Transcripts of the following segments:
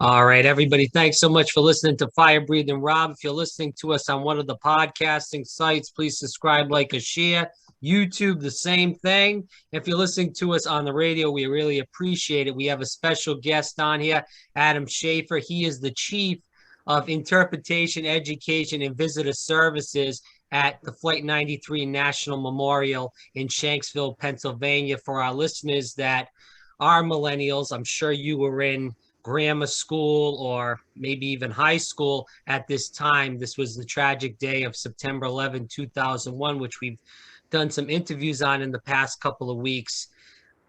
All right, everybody. Thanks so much for listening to Fire Breathing Rob. If you're listening to us on one of the podcasting sites, please subscribe, like, or share. YouTube, the same thing. If you're listening to us on the radio, we really appreciate it. We have a special guest on here, Adam Shaffer. He is the Chief of Interpretation, Education, and Visitor Services at the Flight 93 National Memorial in Shanksville, Pennsylvania. For our listeners that are millennials, I'm sure you were in grammar school or maybe even high school at this time. This was the tragic day of September 11, 2001, which we've done some interviews on in the past couple of weeks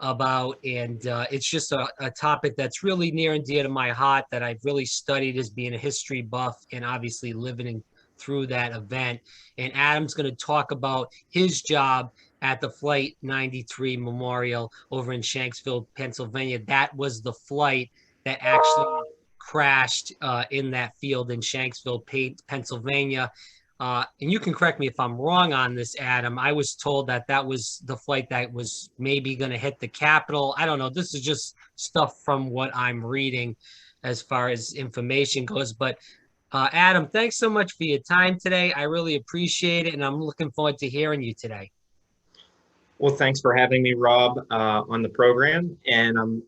about. And it's just a topic that's really near and dear to my heart that I've really studied as being a history buff and obviously living through that event. And Adam's going to talk about his job at the Flight 93 Memorial over in Shanksville, Pennsylvania. That was the flight that actually crashed in that field in Shanksville, Pennsylvania. And you can correct me if I'm wrong on this, Adam. I was told that that was the flight that was maybe going to hit the Capitol. I don't know. This is just stuff from what I'm reading as far as information goes. But Adam, thanks so much for your time today. I really appreciate it, and I'm looking forward to hearing you today. Well, thanks for having me, Rob, on the program. And I'm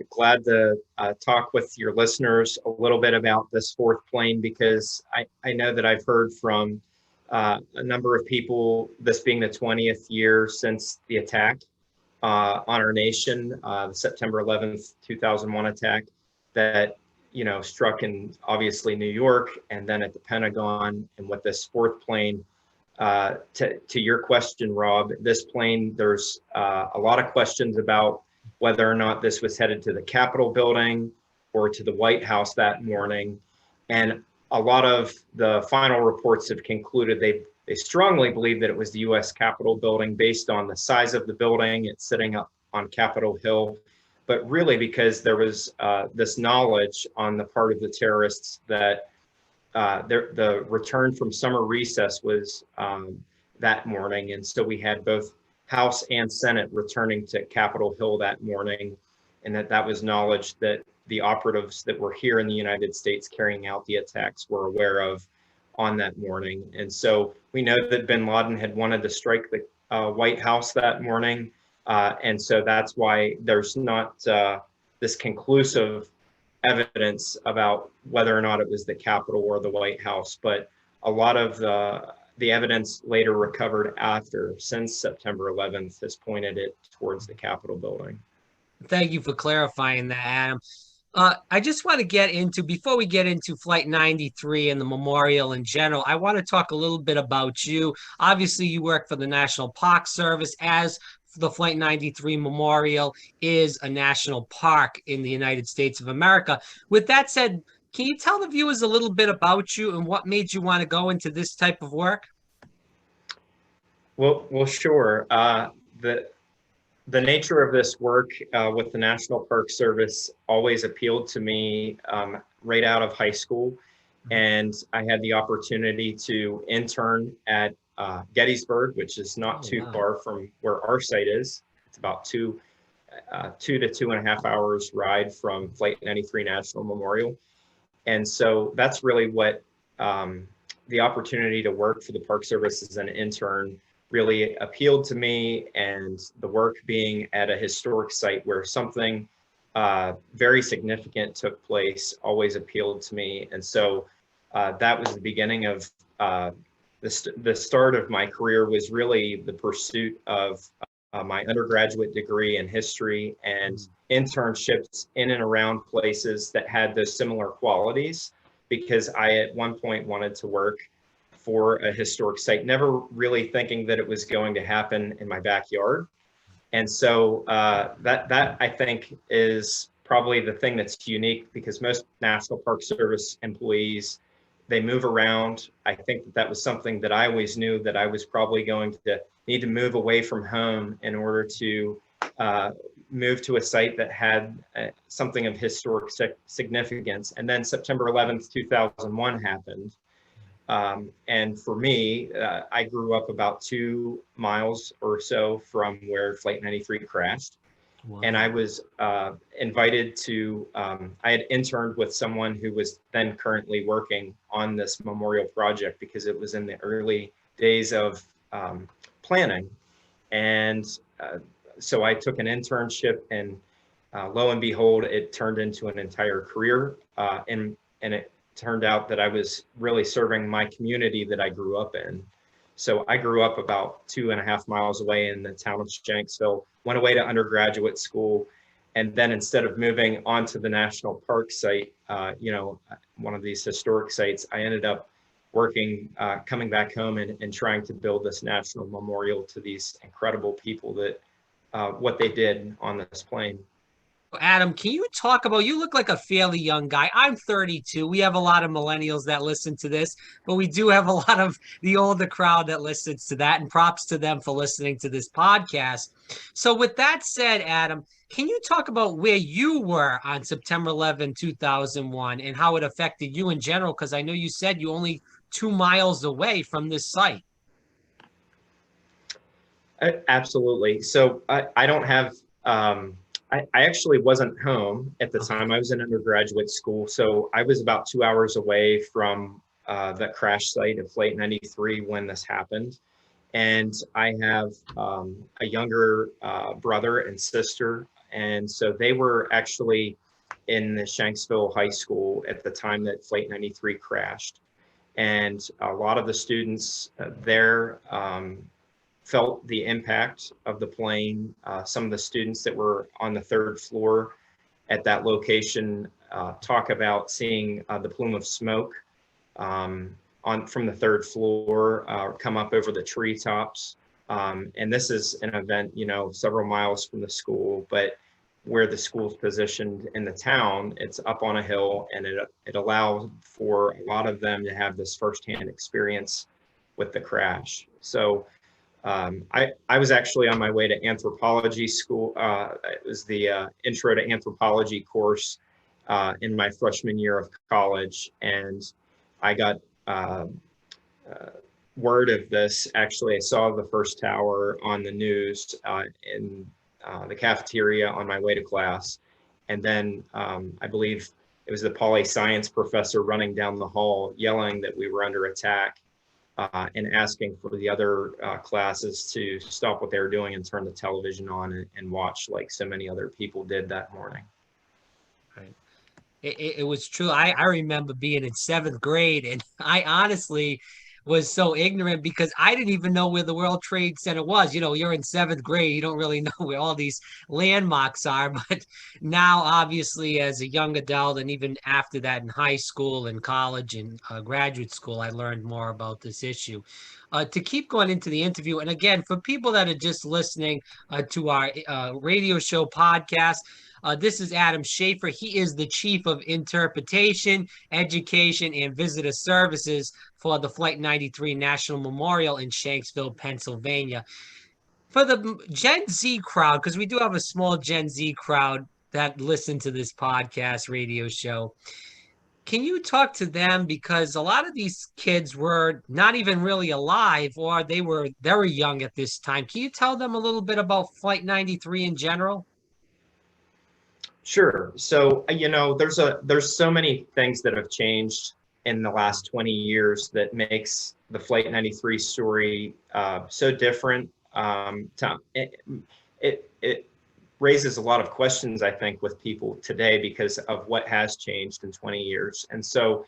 glad to talk with your listeners a little bit about this fourth plane, because I know that I've heard from a number of people, this being the 20th year since the attack on our nation, the September 11th, 2001 attack that, struck in obviously New York and then at the Pentagon, and with this fourth plane. To your question, Rob, this plane, there's a lot of questions about whether or not this was headed to the Capitol building or to the White House that morning. And a lot of the final reports have concluded they strongly believe that it was the U.S. Capitol building based on the size of the building. It's sitting up on Capitol Hill, but really because there was this knowledge on the part of the terrorists that the return from summer recess was that morning. And so we had both House and Senate returning to Capitol Hill that morning. And that was knowledge that the operatives that were here in the United States carrying out the attacks were aware of on that morning. And so we know that bin Laden had wanted to strike the White House that morning. And so that's why there's not this conclusive evidence about whether or not it was the Capitol or the White House, but a lot of the evidence later recovered after, since September 11th, has pointed it towards the Capitol building. Thank you for clarifying that, Adam. I just want to get into, before we get into Flight 93 and the memorial in general, I want to talk a little bit about you. Obviously, you work for the National Park Service, as the Flight 93 Memorial is a national park in the United States of America. With that said, can you tell the viewers a little bit about you and what made you want to go into this type of work? Well, sure. The nature of this work with the National Park Service always appealed to me right out of high school. And I had the opportunity to intern at Gettysburg, which is not too far from where our site is. It's about 2 to 2.5 hours ride from Flight 93 National Memorial. And so that's really what the opportunity to work for the Park Service as an intern really appealed to me, and the work being at a historic site where something very significant took place always appealed to me. And so that was the beginning of the start of my career, was really the pursuit of my undergraduate degree in history and internships in and around places that had those similar qualities, because I at one point wanted to work for a historic site, never really thinking that it was going to happen in my backyard. And so that I think is probably the thing that's unique, because most National Park Service employees, they move around. I think that was something that I always knew, that I was probably going to need to move away from home in order to move to a site that had something of historic significance. And then September 11th, 2001 happened. And for me, I grew up about 2 miles or so from where Flight 93 crashed. Wow. And I was invited to, I had interned with someone who was then currently working on this memorial project because it was in the early days of planning. And so I took an internship, and lo and behold, it turned into an entire career. And it turned out that I was really serving my community that I grew up in. So I grew up about 2.5 miles away in the town of Shanksville, went away to undergraduate school, and then instead of moving onto the national park site, one of these historic sites, I ended up working, coming back home and trying to build this national memorial to these incredible people that what they did on this plane. Adam, can you talk about, you look like a fairly young guy. I'm 32. We have a lot of millennials that listen to this, but we do have a lot of the older crowd that listens to that, and props to them for listening to this podcast. So with that said, Adam, can you talk about where you were on September 11, 2001 and how it affected you in general? Because I know you said you only 2 miles away from this site. Absolutely. So I don't have, I actually wasn't home at the time. I was in undergraduate school. So I was about 2 hours away from the crash site of Flight 93 when this happened. And I have a younger brother and sister. And so they were actually in the Shanksville High School at the time that Flight 93 crashed. And a lot of the students there felt the impact of the plane. Some of the students that were on the 3rd floor at that location talk about seeing the plume of smoke from the 3rd floor come up over the treetops. And this is an event, several miles from the school, but where the school's positioned in the town, it's up on a hill, and it allowed for a lot of them to have this firsthand experience with the crash. So I was actually on my way to anthropology school. It was the intro to anthropology course in my freshman year of college. And I got word of this. Actually, I saw the first tower on the news in the cafeteria on my way to class. And then I believe it was the poli-science professor running down the hall yelling that we were under attack. And asking for the other classes to stop what they were doing and turn the television on and watch like so many other people did that morning. Right. It was true. I remember being in 7th grade, and I honestly was so ignorant because I didn't even know where the World Trade Center was. You're in 7th grade, you don't really know where all these landmarks are. But now, obviously, as a young adult, and even after that in high school and college and graduate school, I learned more about this issue. To keep going into the interview, and again, for people that are just listening to our radio show podcast, this is Adam Shaffer. He is the Chief of Interpretation, Education, and Visitor Services for the Flight 93 National Memorial in Shanksville, Pennsylvania. For the Gen Z crowd, because we do have a small Gen Z crowd that listen to this podcast radio show, can you talk to them? Because a lot of these kids were not even really alive, or they were very young at this time. Can you tell them a little bit about Flight 93 in general? Sure. So, there's so many things that have changed in the last 20 years that makes the Flight 93 story so different. It raises a lot of questions, I think, with people today because of what has changed in 20 years. And so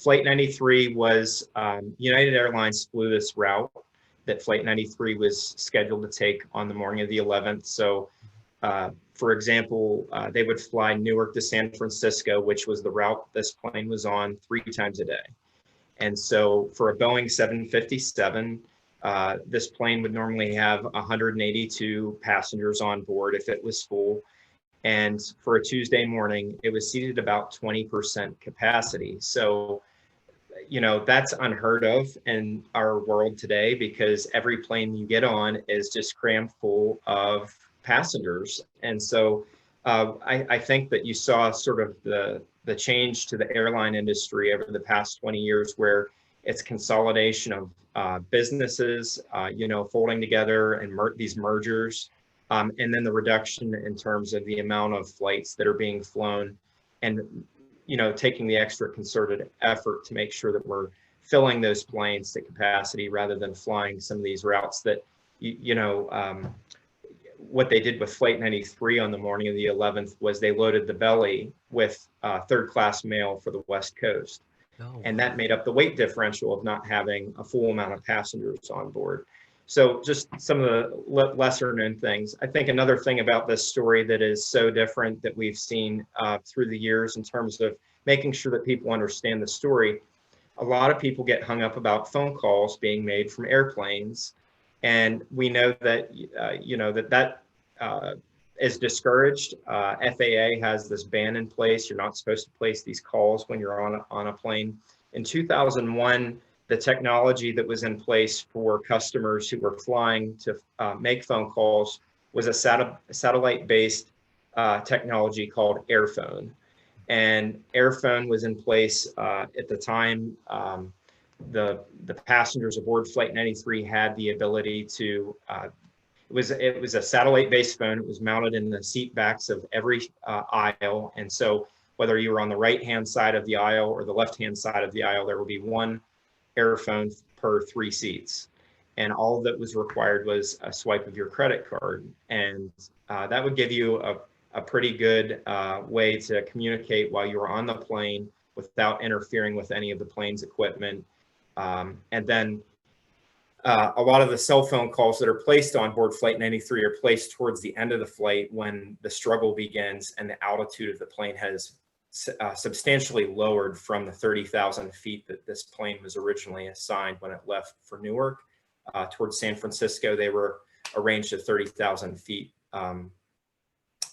Flight 93 was, United Airlines flew this route that Flight 93 was scheduled to take on the morning of the 11th. So for example, they would fly Newark to San Francisco, which was the route this plane was on 3 times a day. And so for a Boeing 757, this plane would normally have 182 passengers on board if it was full. And for a Tuesday morning, it was seated about 20% capacity. So, that's unheard of in our world today because every plane you get on is just crammed full of passengers. And so I think that you saw sort of the change to the airline industry over the past 20 years where it's consolidation of businesses, folding together and these mergers. and then the reduction in terms of the amount of flights that are being flown, and taking the extra concerted effort to make sure that we're filling those planes to capacity rather than flying some of these routes that what they did with Flight 93 on the morning of the 11th was they loaded the belly with third-class mail for the West Coast. Oh, And wow. that made up the weight differential of not having a full amount of passengers on board. So just some of the lesser known things. I think another thing about this story that is so different that we've seen through the years in terms of making sure that people understand the story, a lot of people get hung up about phone calls being made from airplanes. And we know that, that is discouraged. FAA has this ban in place. You're not supposed to place these calls when you're on a plane. In 2001, the technology that was in place for customers who were flying to make phone calls was a satellite-based technology called Airphone. And Airphone was in place at the time. The passengers aboard Flight 93 had the ability to, it was a satellite-based phone. It was mounted in the seat backs of every aisle. And so whether you were on the right-hand side of the aisle or the left-hand side of the aisle, there would be one Airphone per 3 seats. And all that was required was a swipe of your credit card. And that would give you a pretty good way to communicate while you were on the plane without interfering with any of the plane's equipment. And then a lot of the cell phone calls that are placed on board Flight 93 are placed towards the end of the flight when the struggle begins and the altitude of the plane has substantially lowered from the 30,000 feet that this plane was originally assigned when it left for Newark. Towards San Francisco, they were arranged at 30,000 feet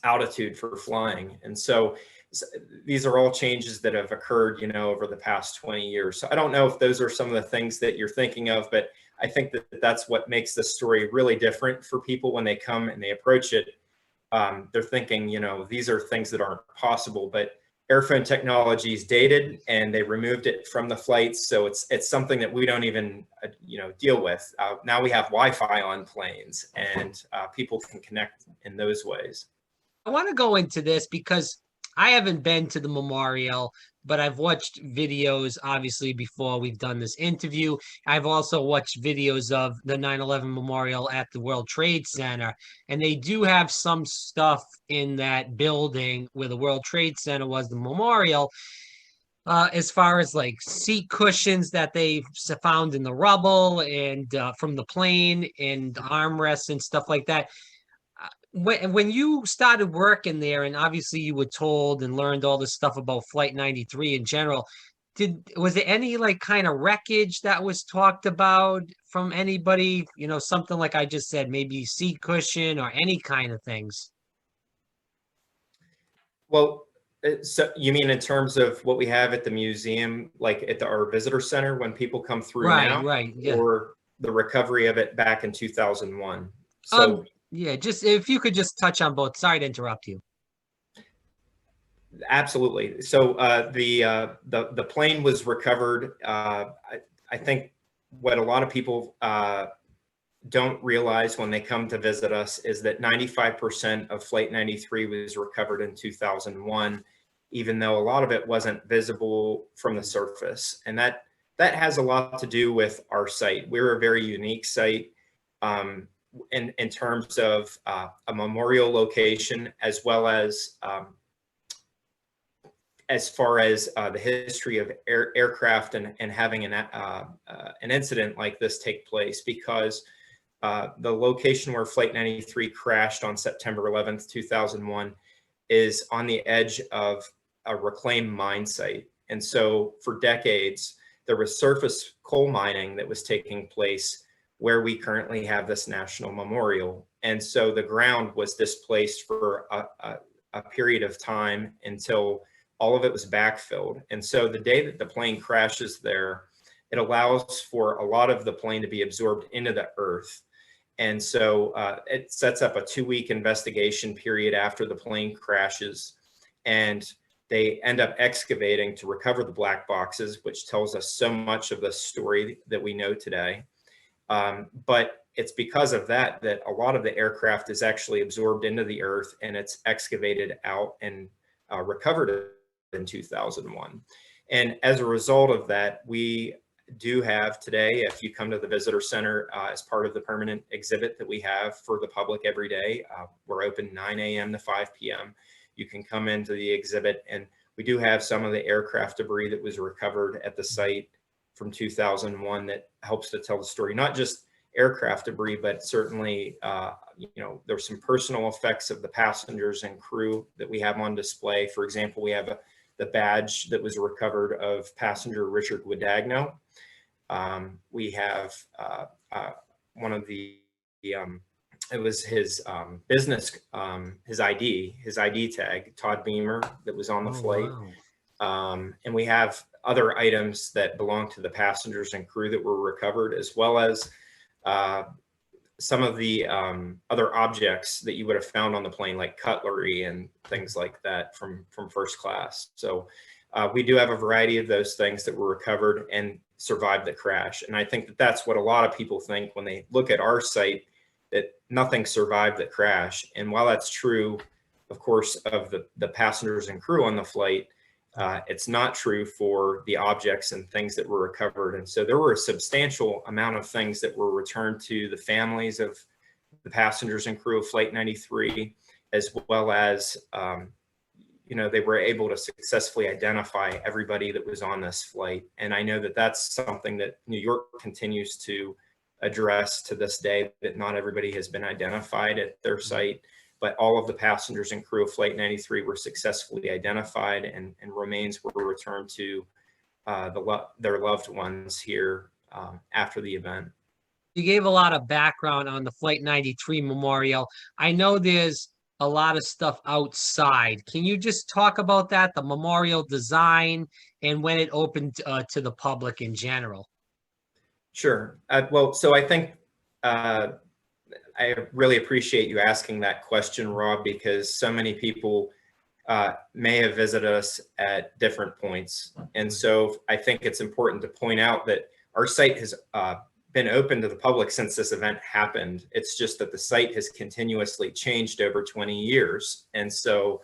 altitude for flying. And so these are all changes that have occurred, over the past 20 years. So I don't know if those are some of the things that you're thinking of, but I think that that's what makes this story really different for people when they come and they approach it. They're thinking, these are things that aren't possible, but Airphone technology is dated and they removed it from the flights. So it's something that we don't even, deal with. Now we have Wi-Fi on planes and people can connect in those ways. I want to go into this because I haven't been to the memorial, but I've watched videos obviously before we've done this interview. I've also watched videos of the 9/11 memorial at the World Trade Center, and they do have some stuff in that building where the World Trade Center was the memorial. As far as like seat cushions that they found in the rubble and from the plane and armrests and stuff like that. When you started working there, and obviously you were told and learned all this stuff about Flight 93 in general, was there any like kind of wreckage that was talked about from anybody? Something like I just said, maybe seat cushion or any kind of things. Well, so you mean in terms of what we have at the museum, like at our visitor center when people come through now, Right, yeah. or the recovery of it back in 2001? So Yeah, just if you could just touch on both. Sorry to interrupt you. absolutely. So the plane was recovered. I think what a lot of people don't realize when they come to visit us is that 95% of Flight 93 was recovered in 2001, even though a lot of it wasn't visible from the surface. And that has a lot to do with our site. We're a very unique site in terms of a memorial location, as well as far as the history of aircraft and having an incident like this take place, because the location where Flight 93 crashed on September 11th, 2001 is on the edge of a reclaimed mine site. And so for decades, there was surface coal mining that was taking place where we currently have this national memorial. And so the ground was displaced for a period of time until all of it was backfilled. And so the day that the plane crashes there, it allows for a lot of the plane to be absorbed into the earth. And so it sets up a 2-week investigation period after the plane crashes. And they end up excavating to recover the black boxes, which tells us so much of the story that we know today. But it's because of that that a lot of the aircraft is actually absorbed into the earth, and it's excavated out and recovered in 2001. And as a result of that, we do have today, if you come to the visitor center as part of the permanent exhibit that we have for the public every day, we're open 9 a.m. to 5 p.m. You can come into the exhibit, and we do have some of the aircraft debris that was recovered at the site from 2001 that helps to tell the story, not just aircraft debris, but certainly, there's some personal effects of the passengers and crew that we have on display. For example, we have the badge that was recovered of passenger Richard Guadagno. We have one of it was his business, his ID tag, Todd Beamer, that was on the flight. Wow. And we have other items that belong to the passengers and crew that were recovered, as well as some of the other objects that you would have found on the plane, like cutlery and things like that from first class. So we do have a variety of those things that were recovered and survived the crash. And I think that that's what a lot of people think when they look at our site, that nothing survived the crash. And while that's true, of course, of the passengers and crew on the flight, it's not true for the objects and things that were recovered. And so there were a substantial amount of things that were returned to the families of the passengers and crew of Flight 93, as well as, they were able to successfully identify everybody that was on this flight. And I know that that's something that New York continues to address to this day, that not everybody has been identified at their site, but all of the passengers and crew of Flight 93 were successfully identified, and remains were returned to their loved ones here after the event. You gave a lot of background on the Flight 93 memorial. I know there's a lot of stuff outside. Can you just talk about that, the memorial design, and when it opened to the public in general? Sure. Well, so I think I really appreciate you asking that question, Rob, because so many people may have visited us at different points. And so I think it's important to point out that our site has been open to the public since this event happened. It's just that the site has continuously changed over 20 years. And so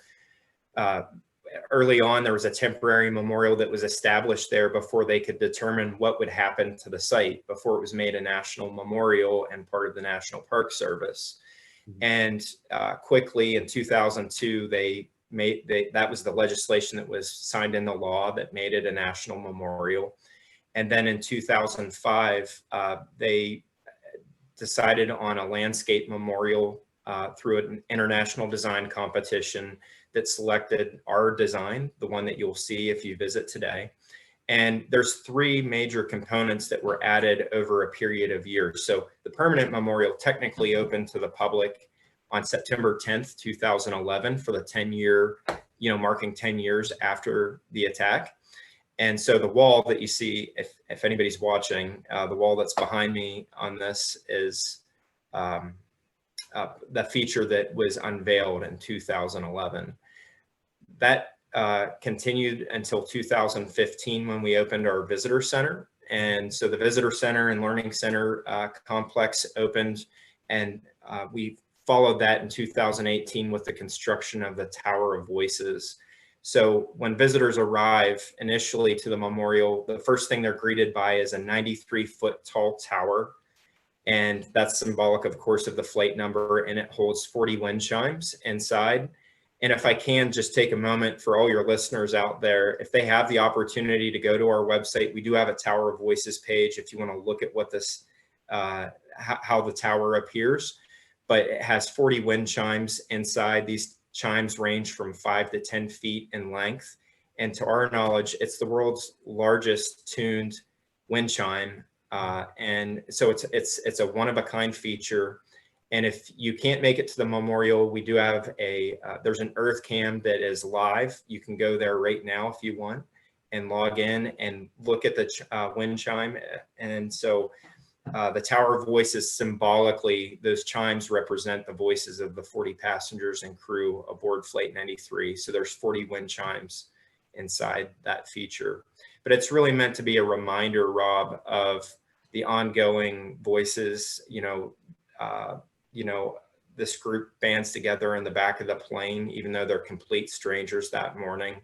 early on, there was a temporary memorial that was established there before they could determine what would happen to the site, before it was made a national memorial and part of the National Park Service. And quickly in 2002, that was the legislation that was signed into law that made it a national memorial. And then in 2005, they decided on a landscape memorial through an international design competition that selected our design, the one that you'll see if you visit today. And there's three major components that were added over a period of years. So the permanent memorial technically opened to the public on September 10th, 2011 for the 10-year, marking 10 years after the attack. And so the wall that you see, if anybody's watching, the wall that's behind me on this is the feature that was unveiled in 2011. That continued until 2015 when we opened our visitor center. And so the visitor center and learning center complex opened, and we followed that in 2018 with the construction of the Tower of Voices. So when visitors arrive initially to the memorial, the first thing they're greeted by is a 93-foot tall tower. And that's symbolic, of course, of the flight number, and it holds 40 wind chimes inside. And if I can just take a moment for all your listeners out there, if they have the opportunity to go to our website, we do have a Tower of Voices page if you want to look at what this, how the tower appears. But it has 40 wind chimes inside. These chimes range from 5 to 10 feet in length. And to our knowledge, it's the world's largest tuned wind chime. And so it's a one-of-a-kind feature. And if you can't make it to the memorial, we do have there's an Earth Cam that is live. You can go there right now if you want and log in and look at the wind chime. And so the Tower of Voices, symbolically, those chimes represent the voices of the 40 passengers and crew aboard Flight 93. So there's 40 wind chimes inside that feature. But it's really meant to be a reminder, Rob, of the ongoing voices, you know, this group bands together in the back of the plane, even though they're complete strangers that morning.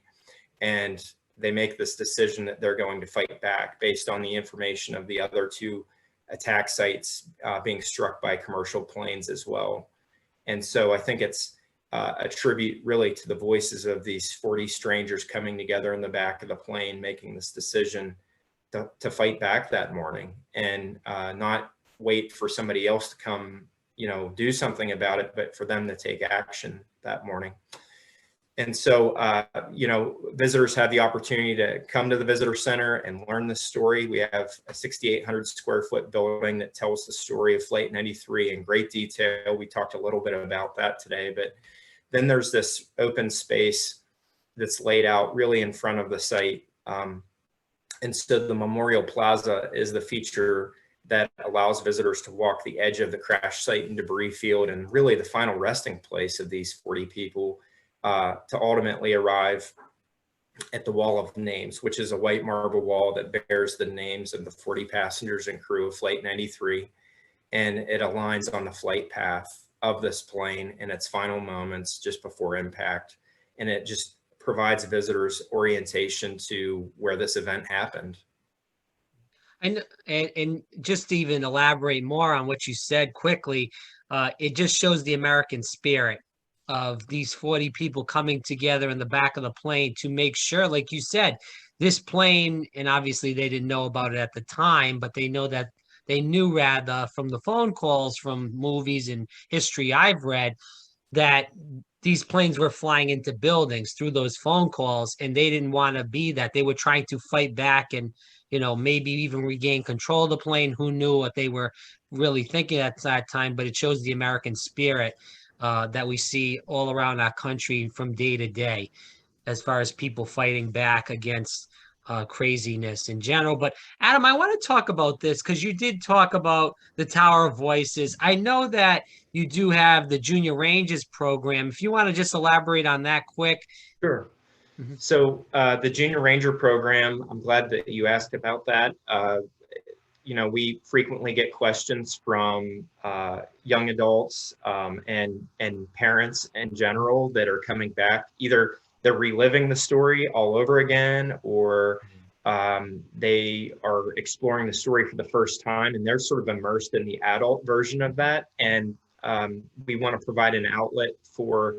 And they make this decision that they're going to fight back based on the information of the other two attack sites being struck by commercial planes as well. And so I think it's a tribute really to the voices of these 40 strangers coming together in the back of the plane, making this decision to fight back that morning and not wait for somebody else to come, you know, do something about it, but for them to take action that morning. And so, you know, visitors have the opportunity to come to the visitor center and learn the story. We have a 6,800 square foot building that tells the story of Flight 93 in great detail. We talked a little bit about that today, but then there's this open space that's laid out really in front of the site. And so the Memorial Plaza is the feature that allows visitors to walk the edge of the crash site and debris field, and really the final resting place of these 40 people, to ultimately arrive at the Wall of Names, which is a white marble wall that bears the names of the 40 passengers and crew of Flight 93. And it aligns on the flight path of this plane in its final moments just before impact. And it just provides visitors orientation to where this event happened. And just to even elaborate more on what you said quickly, it just shows the American spirit of these 40 people coming together in the back of the plane to make sure, like you said, this plane, and obviously they didn't know about it at the time, but they knew rather from the phone calls from movies and history I've read that these planes were flying into buildings through those phone calls, and they didn't want to be that. They were trying to fight back and, you know, maybe even regain control of the plane. Who knew what they were really thinking at that time, but it shows the American spirit that we see all around our country from day to day, as far as people fighting back against craziness in general. But Adam, I want to talk about this because you did talk about the Tower of Voices. I know that you do have the Junior Rangers program. If you want to just elaborate on that quick. Sure. So the Junior Ranger program, I'm glad that you asked about that. You know, we frequently get questions from young adults and parents in general that are coming back. Either they're reliving the story all over again, or they are exploring the story for the first time, and they're sort of immersed in the adult version of that. And we want to provide an outlet for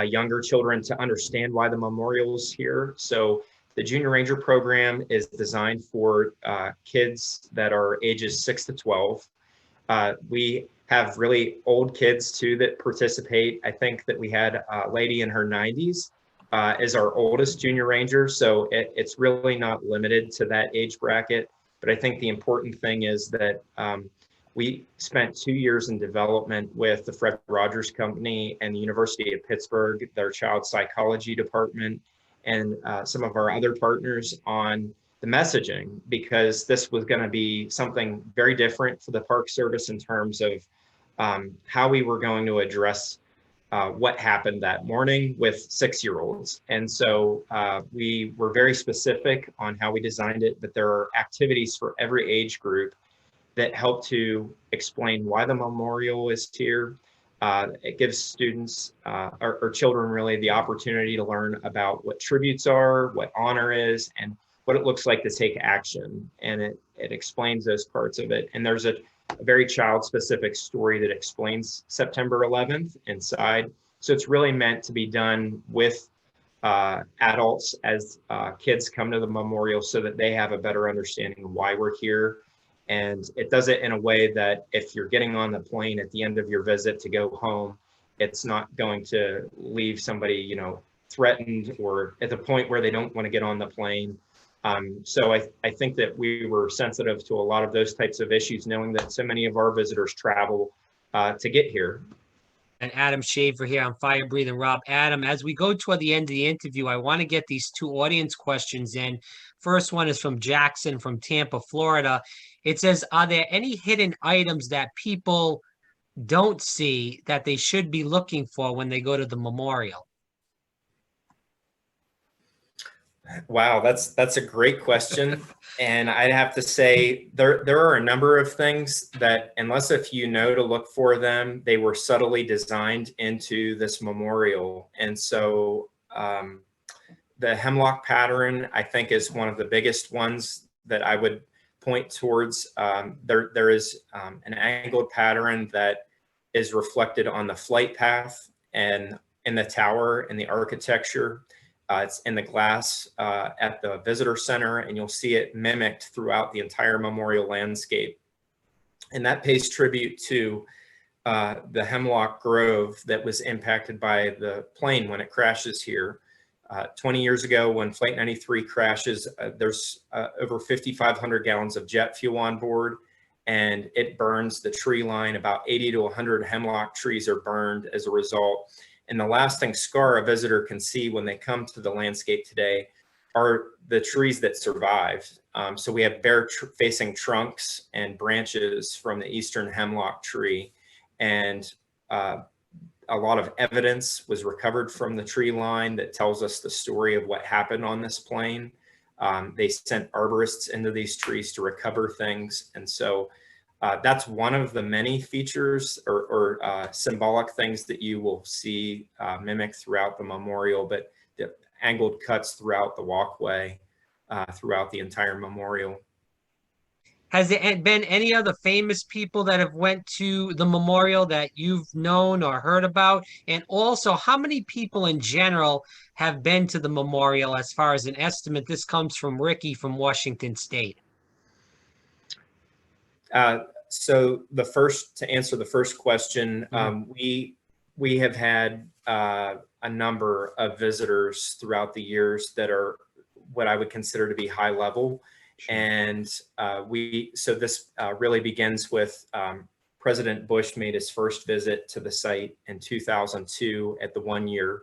younger children to understand why the memorial is here. So the Junior Ranger program is designed for kids that are ages 6 to 12. We have really old kids too that participate. I think that we had a lady in her 90s as our oldest Junior Ranger. So it's really not limited to that age bracket. But I think the important thing is that we spent 2 years in development with the Fred Rogers Company and the University of Pittsburgh, their child psychology department, and some of our other partners on the messaging, because this was going to be something very different for the Park Service in terms of how we were going to address what happened that morning with 6-year-olds. And so we were very specific on how we designed it, but there are activities for every age group that help to explain why the memorial is here. It gives students or children really the opportunity to learn about what tributes are, what honor is, and what it looks like to take action. And it explains those parts of it. And there's a very child-specific story that explains September 11th inside. So it's really meant to be done with adults as kids come to the memorial so that they have a better understanding of why we're here. And it does it in a way that if you're getting on the plane at the end of your visit to go home, it's not going to leave somebody, you know, threatened or at the point where they don't want to get on the plane. So I think that we were sensitive to a lot of those types of issues, knowing that so many of our visitors travel to get here. And Adam Shaffer here on Fire Breathing Rob. Adam, as we go toward the end of the interview, I want to get these two audience questions in. First one is from Jackson from Tampa, Florida. It says, are there any hidden items that people don't see that they should be looking for when they go to the memorial? Wow, that's a great question. And I'd have to say there are a number of things that, unless if you know to look for them, they were subtly designed into this memorial. And so the hemlock pattern, I think, is one of the biggest ones that I would point towards. There is an angled pattern that is reflected on the flight path and in the tower and the architecture. It's in the glass at the visitor center, and you'll see it mimicked throughout the entire memorial landscape. And that pays tribute to the hemlock grove that was impacted by the plane when it crashes here. 20 years ago, when Flight 93 crashes, there's over 5,500 gallons of jet fuel on board, and it burns the tree line. About 80 to 100 hemlock trees are burned as a result. And the lasting scar a visitor can see when they come to the landscape today are the trees that survived. So we have bare facing trunks and branches from the eastern hemlock tree. And a lot of evidence was recovered from the tree line that tells us the story of what happened on this plane. They sent arborists into these trees to recover things. And so that's one of the many features or symbolic things that you will see mimicked throughout the memorial, but the angled cuts throughout the walkway, throughout the entire memorial. Has there been any other famous people that have went to the memorial that you've known or heard about? And also, how many people in general have been to the memorial as far as an estimate? This comes from Ricky from Washington State. So to answer the first question, we have had a number of visitors throughout the years that are what I would consider to be high level. And so this really begins with President Bush made his first visit to the site in 2002 at the 1 year.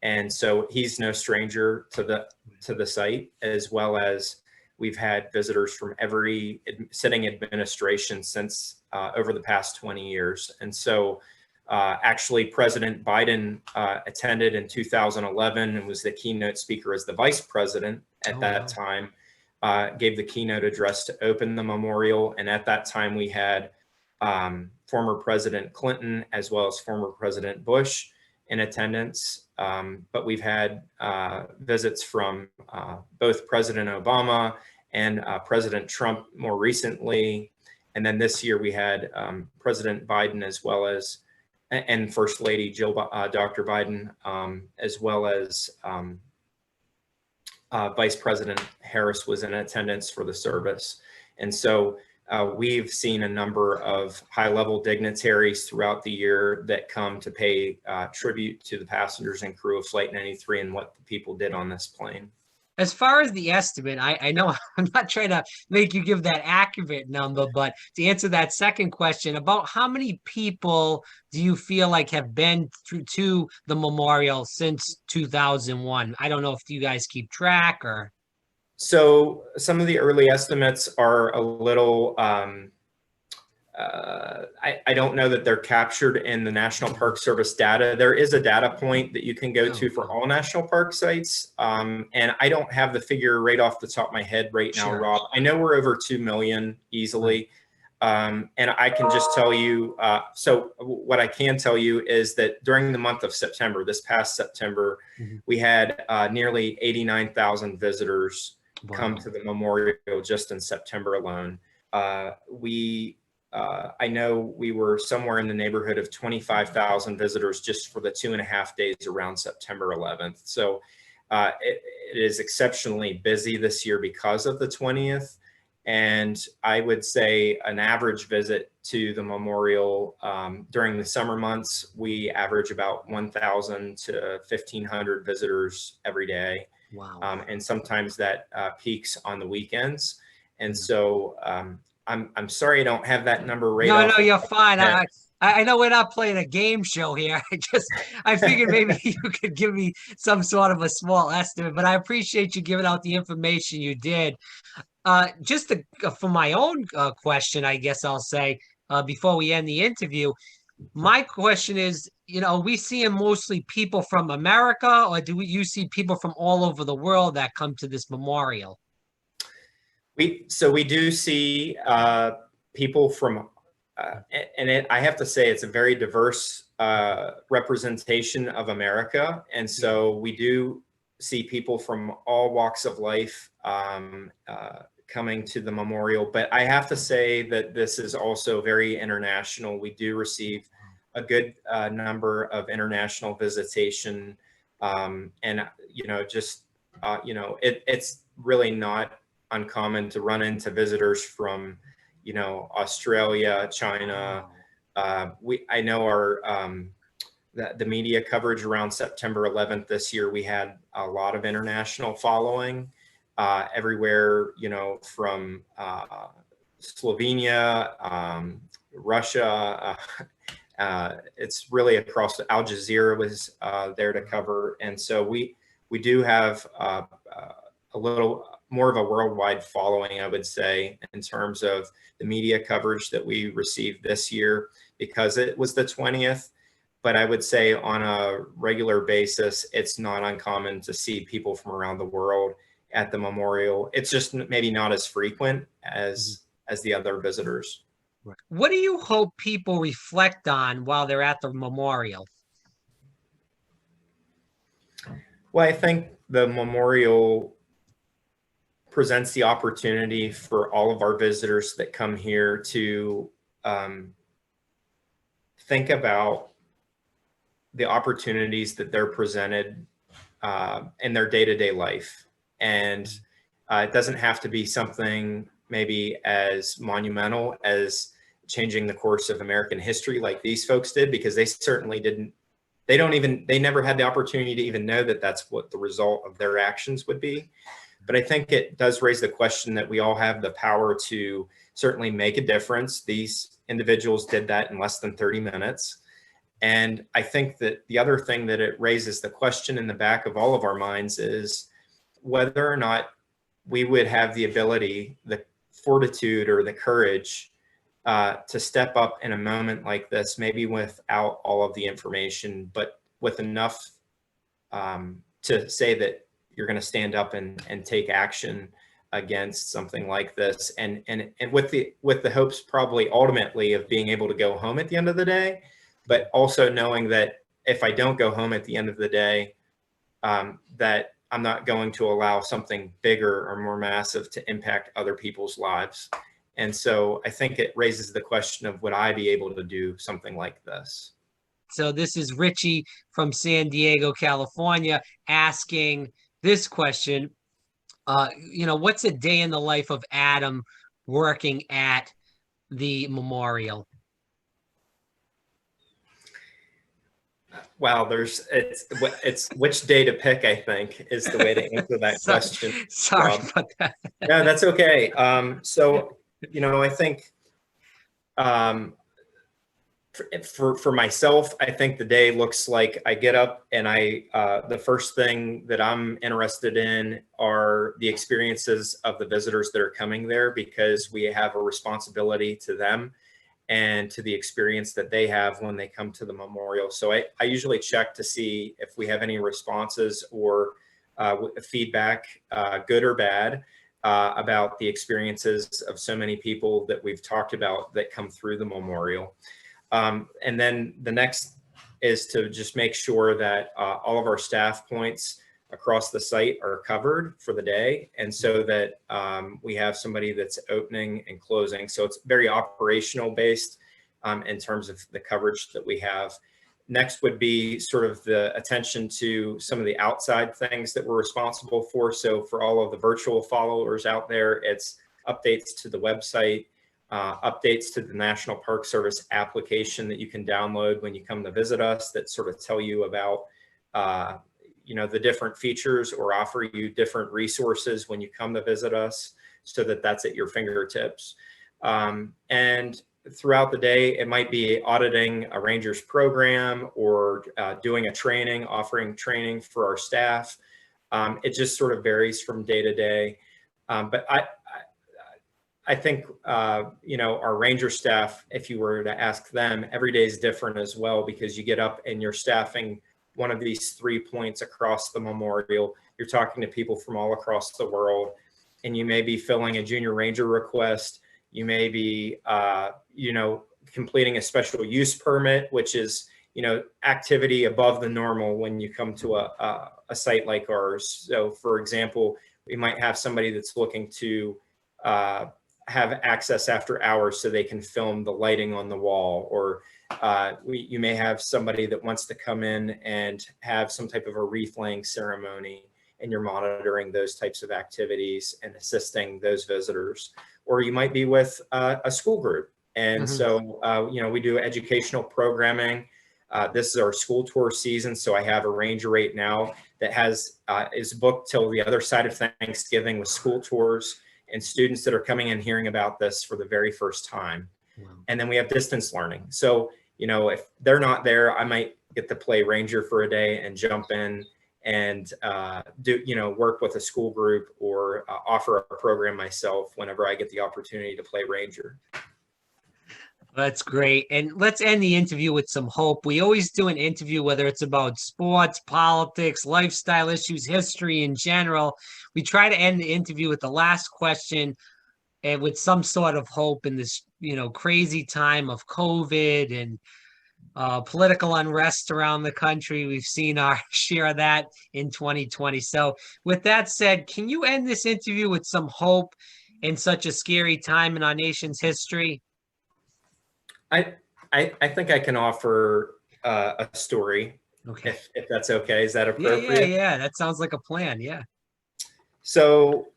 And so he's no stranger to the site, as well as we've had visitors from every sitting administration since over the past 20 years. And so actually President Biden attended in 2011 and was the keynote speaker as the vice president at that time. Gave the keynote address to open the memorial. And at that time, we had former President Clinton as well as former President Bush in attendance. But we've had visits from both President Obama and President Trump more recently. And then this year we had President Biden as well as, and First Lady Dr. Biden, as well as Vice President Harris was in attendance for the service. And so we've seen a number of high-level dignitaries throughout the year that come to pay tribute to the passengers and crew of Flight 93 and what the people did on this plane. As far as the estimate, I know I'm not trying to make you give that accurate number, but to answer that second question, about how many people do you feel like have been through to the memorial since 2001? I don't know if you guys keep track or. So some of the early estimates are a little, I don't know that they're captured in the National Park Service data. There is a data point that you can go to for all national park sites. And I don't have the figure right off the top of my head right now, Rob. I know we're over 2 million easily. And I can just tell you, so what I can tell you is that during the month of September, this past September, we had nearly 89,000 visitors come to the memorial just in September alone. I know we were somewhere in the neighborhood of 25,000 visitors just for the 2.5 days around September 11th. So it is exceptionally busy this year because of the 20th. And I would say an average visit to the memorial during the summer months, we average about 1,000 to 1,500 visitors every day. Wow. And sometimes that peaks on the weekends. And so I'm sorry I don't have that number right off. No, you're fine. I know we're not playing a game show here. I figured maybe you could give me some sort of a small estimate, but I appreciate you giving out the information you did. For my own question, I guess I'll say, before we end the interview, My question is, we see mostly people from America, or you see people from all over the world that come to this memorial? We do see people from, I have to say it's a very diverse representation of America, and so we do see people from all walks of life coming to the memorial. But I have to say that this is also very international. We do receive a good number of international visitation, and it's really not uncommon to run into visitors from, Australia, China. I know the media coverage around September 11th this year, we had a lot of international following everywhere, from Slovenia, Russia. It's really across. Al Jazeera was there to cover, and so we do have a little more of a worldwide following, I would say, in terms of the media coverage that we received this year, because it was the 20th. But I would say on a regular basis, it's not uncommon to see people from around the world at the memorial. It's just maybe not as frequent as the other visitors. What do you hope people reflect on while they're at the memorial? Well, I think the memorial presents the opportunity for all of our visitors that come here to think about the opportunities that they're presented in their day-to-day life. And it doesn't have to be something maybe as monumental as changing the course of American history like these folks did, because they certainly didn't. They never had the opportunity to even know that that's what the result of their actions would be. But I think it does raise the question that we all have the power to certainly make a difference. These individuals did that in less than 30 minutes. And I think that the other thing that it raises the question in the back of all of our minds is whether or not we would have the ability, the fortitude or the courage to step up in a moment like this, maybe without all of the information, but with enough to say that you're going to stand up and take action against something like this, and with the hopes probably ultimately of being able to go home at the end of the day, but also knowing that if I don't go home at the end of the day, that I'm not going to allow something bigger or more massive to impact other people's lives. And so I think it raises the question of, would I be able to do something like this? So this is Richie from San Diego, California, asking this question. What's a day in the life of Adam working at the memorial? Wow, it's which day to pick, I think, is the way to answer that question. Sorry about that. No, that's okay. So, I think for myself, I think the day looks like I get up and the first thing that I'm interested in are the experiences of the visitors that are coming there, because we have a responsibility to them and to the experience that they have when they come to the memorial. So I usually check to see if we have any responses or feedback, good or bad, about the experiences of so many people that we've talked about that come through the memorial. And then the next is to just make sure that all of our staff points across the site are covered for the day, and so that we have somebody that's opening and closing. So it's very operational based in terms of the coverage that we have. Next would be sort of the attention to some of the outside things that we're responsible for. So for all of the virtual followers out there, it's updates to the website, updates to the National Park Service application that you can download when you come to visit us, that sort of tell you about the different features or offer you different resources when you come to visit us, so that that's at your fingertips. And throughout the day, it might be auditing a ranger's program or doing a training, offering training for our staff. It just sort of varies from day to day. But I think, our ranger staff, if you were to ask them, every day is different as well, because you get up and you're staffing one of these 3 points across the memorial. You're talking to people from all across the world, and you may be filling a junior ranger request. You may be, completing a special use permit, which is, activity above the normal when you come to a site like ours. So for example, we might have somebody that's looking to have access after hours so they can film the lighting on the wall, or you may have somebody that wants to come in and have some type of a wreath laying ceremony, and you're monitoring those types of activities and assisting those visitors. Or you might be with a school group. And so, we do educational programming. This is our school tour season. So I have a ranger right now that is booked till the other side of Thanksgiving with school tours and students that are coming and hearing about this for the very first time. Wow. And then we have distance learning. So, if they're not there, I might get to play ranger for a day and jump in and work with a school group, or offer a program myself whenever I get the opportunity to play ranger. That's great. And let's end the interview with some hope. We always do an interview, whether it's about sports, politics, lifestyle issues, history in general. We try to end the interview with the last question and with some sort of hope in this, crazy time of COVID and political unrest around the country. We've seen our share of that in 2020. So with that said, can you end this interview with some hope in such a scary time in our nation's history? I think I can offer a story, okay, if that's okay. Is that appropriate? Yeah. That sounds like a plan. Yeah. So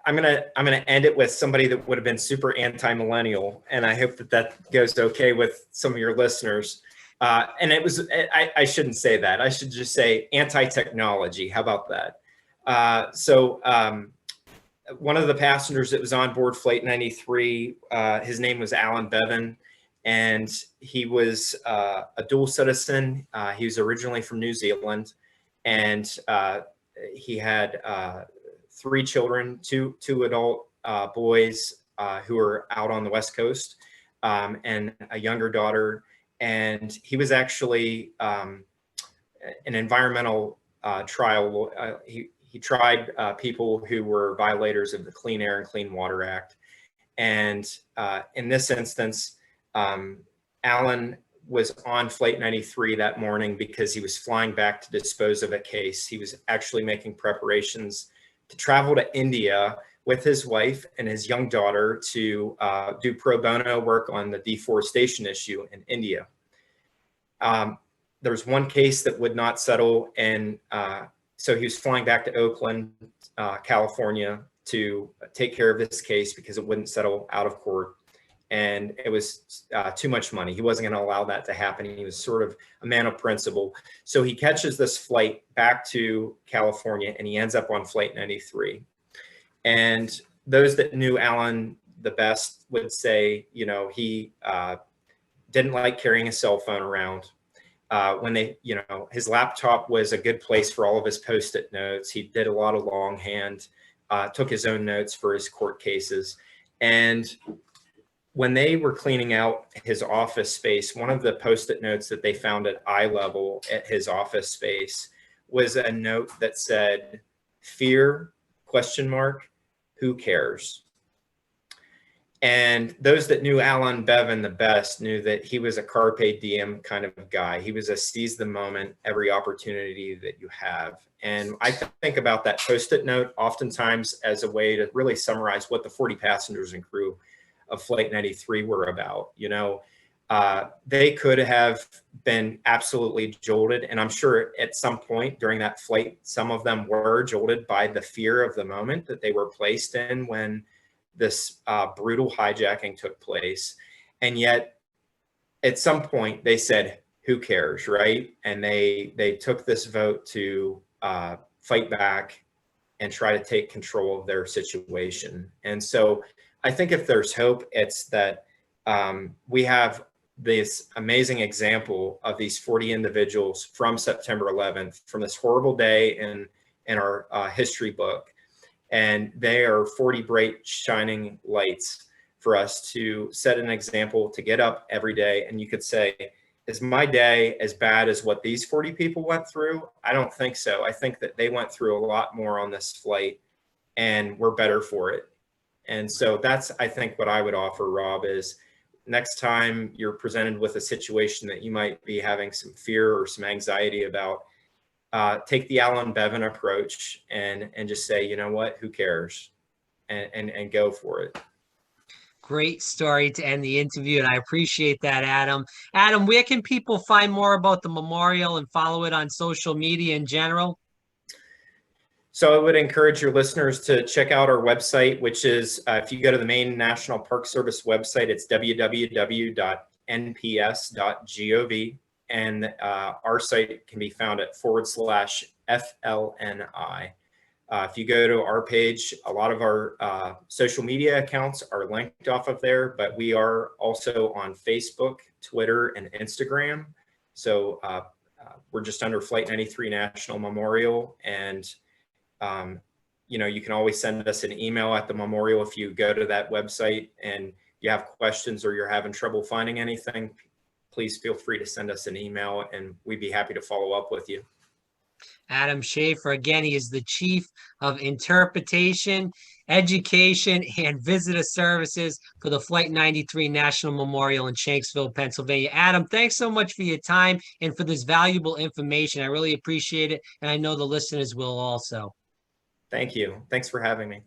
I'm gonna end it with somebody that would have been super anti-millennial, and I hope that goes okay with some of your listeners. And I shouldn't say that. I should just say anti-technology. How about that? So one of the passengers that was on board Flight 93, his name was Alan Bevan, and he was a dual citizen. He was originally from New Zealand, and he had 3 children, two adult boys who were out on the West Coast, and a younger daughter. And he was actually an environmental trial. He tried people who were violators of the Clean Air and Clean Water Act. And in this instance, Alan was on Flight 93 that morning because he was flying back to dispose of a case. He was actually making preparations to travel to India with his wife and his young daughter to do pro bono work on the deforestation issue in India. There was one case that would not settle, and so he was flying back to Oakland, California, to take care of this case because it wouldn't settle out of court. And it was too much money. He wasn't going to allow that to happen. He was sort of a man of principle. So he catches this flight back to California, and he ends up on Flight 93. And those that knew Alan the best would say, he didn't like carrying a cell phone around. When his laptop was a good place for all of his Post-it notes. He did a lot of longhand, took his own notes for his court cases. And when they were cleaning out his office space, one of the Post-it notes that they found at eye level at his office space was a note that said, "Fear, ? Who cares?" And those that knew Alan Bevan the best knew that he was a carpe diem kind of guy. He was a seize the moment, every opportunity that you have. And I think about that Post-it note oftentimes as a way to really summarize what the 40 passengers and crew of Flight 93 were about. They could have been absolutely jolted. And I'm sure at some point during that flight, some of them were jolted by the fear of the moment that they were placed in when this brutal hijacking took place. And yet at some point they said, who cares, right? And they took this vote to fight back and try to take control of their situation. And so I think if there's hope, it's that we have this amazing example of these 40 individuals from September 11th, from this horrible day in our history book. And they are 40 bright shining lights for us to set an example, to get up every day. And you could say, is my day as bad as what these 40 people went through? I don't think so. I think that they went through a lot more on this flight, and we're better for it. And so that's, I think, what I would offer, Rob, is next time you're presented with a situation that you might be having some fear or some anxiety about, take the Alan Bevan approach and just say, you know what, who cares, and go for it. Great story to end the interview, and I appreciate that, Adam. Adam, where can people find more about the memorial and follow it on social media in general? So I would encourage your listeners to check out our website, which is, if you go to the Maine National Park Service website, it's www.nps.gov. And our site can be found at /FLNI. If you go to our page, a lot of our social media accounts are linked off of there, but we are also on Facebook, Twitter, and Instagram. So we're just under Flight 93 National Memorial. And you know, you can always send us an email at the memorial if you go to that website and you have questions or you're having trouble finding anything. Please feel free to send us an email, and we'd be happy to follow up with you. Adam Shaffer, again, he is the Chief of Interpretation, Education, and Visitor Services for the Flight 93 National Memorial in Shanksville, Pennsylvania. Adam, thanks so much for your time and for this valuable information. I really appreciate it, and I know the listeners will also. Thank you. Thanks for having me.